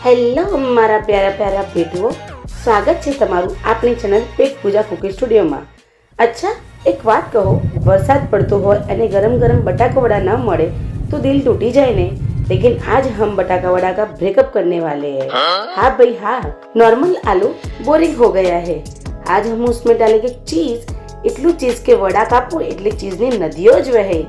Hello મારા પ્યારા પ્યારા પેટુઓ, સ્વાગત છે તમારું આપણી ચેનલ પેટ પૂજા કુકિંગ સ્ટુડિયોમાં. અચ્છા, એક વાત કહો, વરસાદ પડતો હોય અને ગરમ ગરમ બટાકા વડા न મળે तो दिल टूटी जाए ने. लेकिन आज हम बटाका वड़ा का ब्रेकअप करने वाले हैं. हाँ भाई हाँ, नॉर्मल आलू बोरिंग हो गया है. आज हम उसमें डालेंगे चीज. इतलू चीज के वड़ा कापो એટલે ચીઝની નદીઓ જ વહે.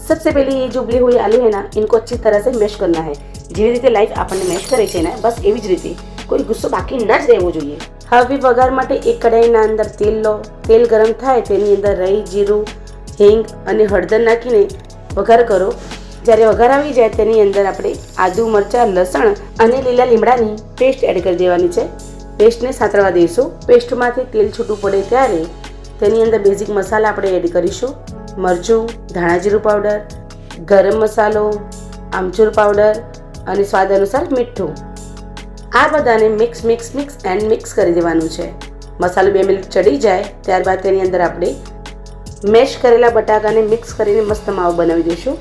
सबसे पहले ये जो उबले हुए आलू है ना, इनको अच्छी तरह से मैश करना है. જેવી રીતે લાઈફ આપણને મેશ કરે છે ને, બસ એવી જ રીતે કોઈ ગુસ્સો બાકી ન જ રહેવો જોઈએ. હવે વઘાર માટે એક કઢાઈના અંદર તેલ લો. તેલ ગરમ થાય તેની અંદર રાઈ, જીરું, હિંગ અને હળદર નાખીને વઘાર કરો. જ્યારે વઘાર આવી જાય તેની અંદર આપણે આદુ, મરચાં, લસણ અને લીલા લીમડાની પેસ્ટ એડ કરી દેવાની છે. પેસ્ટને સાતળવા દઈશું. પેસ્ટમાંથી તેલ છૂટું પડે ત્યારે તેની અંદર બેઝિક મસાલા આપણે એડ કરીશું. મરચું, ધાણા જીરું પાવડર, ગરમ મસાલો, આમચૂર પાવડર અને સ્વાદ અનુસાર મીઠું. આ બધાને મિક્સ કરી દેવાનું છે. મસાલો 2 મિનિટ ચડી જાય ત્યારબાદ તેની અંદર આપણે મેશ કરેલા બટાકાને મિક્સ કરીને મસ્ત માવો બનાવી દઈશું.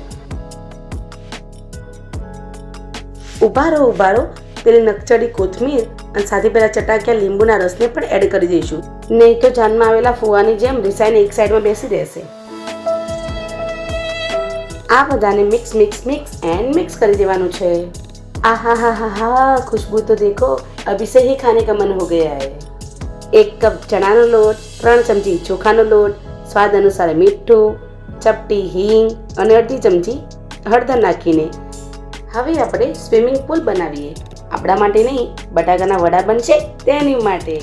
ઉભારો પેલી નકચડી કોથમીર અને સાથે પેલા ચટાક્યા લીંબુના રસને પણ એડ કરી દઈશું. નહીં તો જાનમાં આવેલા ફુવાની જેમ રિસાઈને એક સાઈડમાં બેસી રહેશે. આ બધાને મિક્સ કરી દેવાનું છે. આહા હા હા હા, खुशबू तो देखो, अभी से ही खाने का मन हो गया है. 1 कप ચણાનો લોટ, 3 ચમચી ચોખાનો લોટ, સ્વાદ અનુસાર મીઠું, ચપટી હિંગ અને અડધી ચમચી હળદર નાખીને હવે આપણે સ્વિમિંગ પૂલ બનાવીએ. આપણા માટે નહીં, બટાકાના વડા બનશે તેની માટે.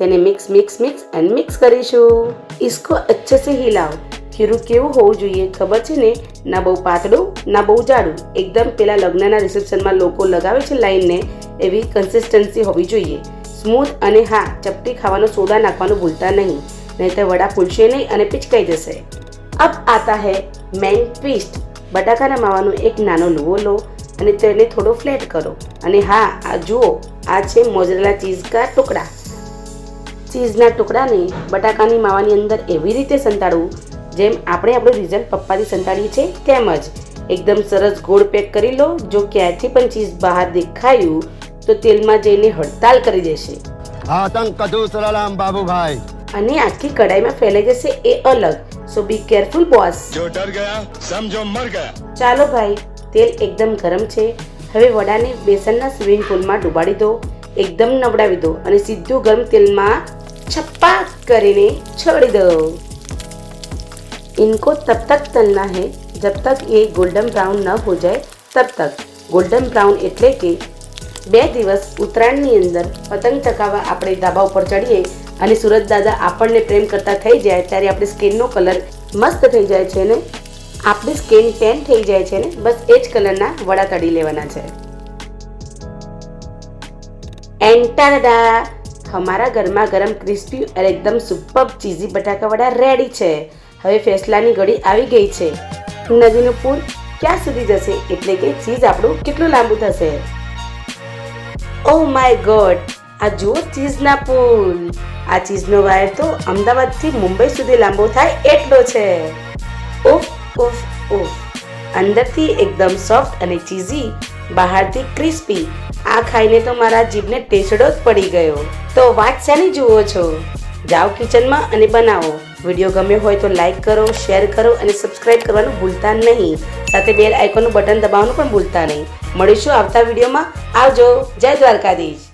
તેને મિક્સ કરીશું. इसको अच्छे से हिलाओ. ખીરું કેવું હોવું જોઈએ ખબર છે ને? ના બહુ પાતળું ના બહુ જાડું, એકદમ પેલા લગ્નના રિસેપ્શનમાં લોકો લગાવે છે લાઈનને એવી કન્સિસ્ટન્સી હોવી જોઈએ. સ્મૂથ અને હા, ચપટી ખાવાનો સોડા નાખવાનું ભૂલતા નહીં, નહીંતર વડા ફૂલશે નહીં અને પિચકાઈ જશે. અબ આતા હૈ મેઇન ટ્વિસ્ટ. બટાકાના માવાનો એક નાનો લુવો લો અને તેને થોડો ફ્લેટ કરો. અને હા, આ જુઓ, આ છે મોઝરેલા ચીઝ કા ટુકડા. ચીઝના ટુકડાને બટાકાની માવાની અંદર એવી રીતે સંતાડવું જેમ આપણે આપણું રિઝલ્ટ પપ્પાથી સંતાડીએ છીએ તેમ જ. એકદમ સરસ ગોળ પેક કરી લો. જો ક્યાંથી પણ ચીઝ બહાર દેખાયું તો તેલમાં જઈને હડતાલ કરી દેશે. આતંક કદુ સલામ બાબુભાઈ. અને આખી કઢાઈમાં ફેલાઈ જશે એ અલગ. સો બી કેરફુલ બોસ. જો ડર ગયા સમજો મર ગયા. ચાલો ભાઈ, તેલ એકદમ ગરમ છે. હવે વડાને બેસનના સ્વિમિંગ પૂલમાં ડુબાડી દો. એકદમ નવડાવી દો અને સીધું ગરમ તેલમાં છપ્પા કરીને છોડી દો. इनको तब तक तलना है जब तक ये गोल्डन ब्राउन न हो जाए तब तक. गोल्डन ब्राउन એટલે કે 2 દિવસ ઉત્તરાયણની અંદર પતંગ ચગાવવા આપણે ધાબા ઉપર ચડીએ અને સુરજ દાદા આપણને પ્રેમ કરતા થઈ જાય ત્યારે આપણી સ્કિનનો કલર મસ્ત થઈ જાય છે ને, આપણી સ્કિન ટેન થઈ જાય છે ને, બસ એ જ કલરના વડા તળી લેવાના છે. એન્ટાડા, હમારા ગરમા ગરમ ક્રિસ્પી और एकदम સુપર ચીઝી બટાકા વડા રેડી છે. હવે ફેસલાની ઘડી આવી ગઈ છે. નદીનું પૂર ક્યાં સુધી જશે એટલે કે ચીઝ આપણું કેટલું લાંબુ થશે. ઓ માય ગોડ, આ જુઓ ચીઝના પુલ. આ ચીઝનો વાયર તો અમદાવાદથી મુંબઈ સુધી લાંબો થાય એટલો છે. ઉફ ઉફ ઉફ. અંદરથી એકદમ સોફ્ટ અને ચીઝી, બહારથી ક્રિસ્પી. આ ખાઈને તો મારા જીભને ટેસડો જ પડી ગયો. તો વાત શાની જુઓ છો? જાઓ કિચનમાં અને બનાવો. વિડીયો ગમ્યો હોય તો લાઈક કરો, શેર કરો અને સબસ્ક્રાઇબ કરવાનું ભૂલતા નહીં. સાથે બેલ આઇકોનનું બટન દબાવવાનું પણ ભૂલતા નહીં. મળીશું આવતા વિડીયોમાં. આવજો. જય દ્વારકાધીશ.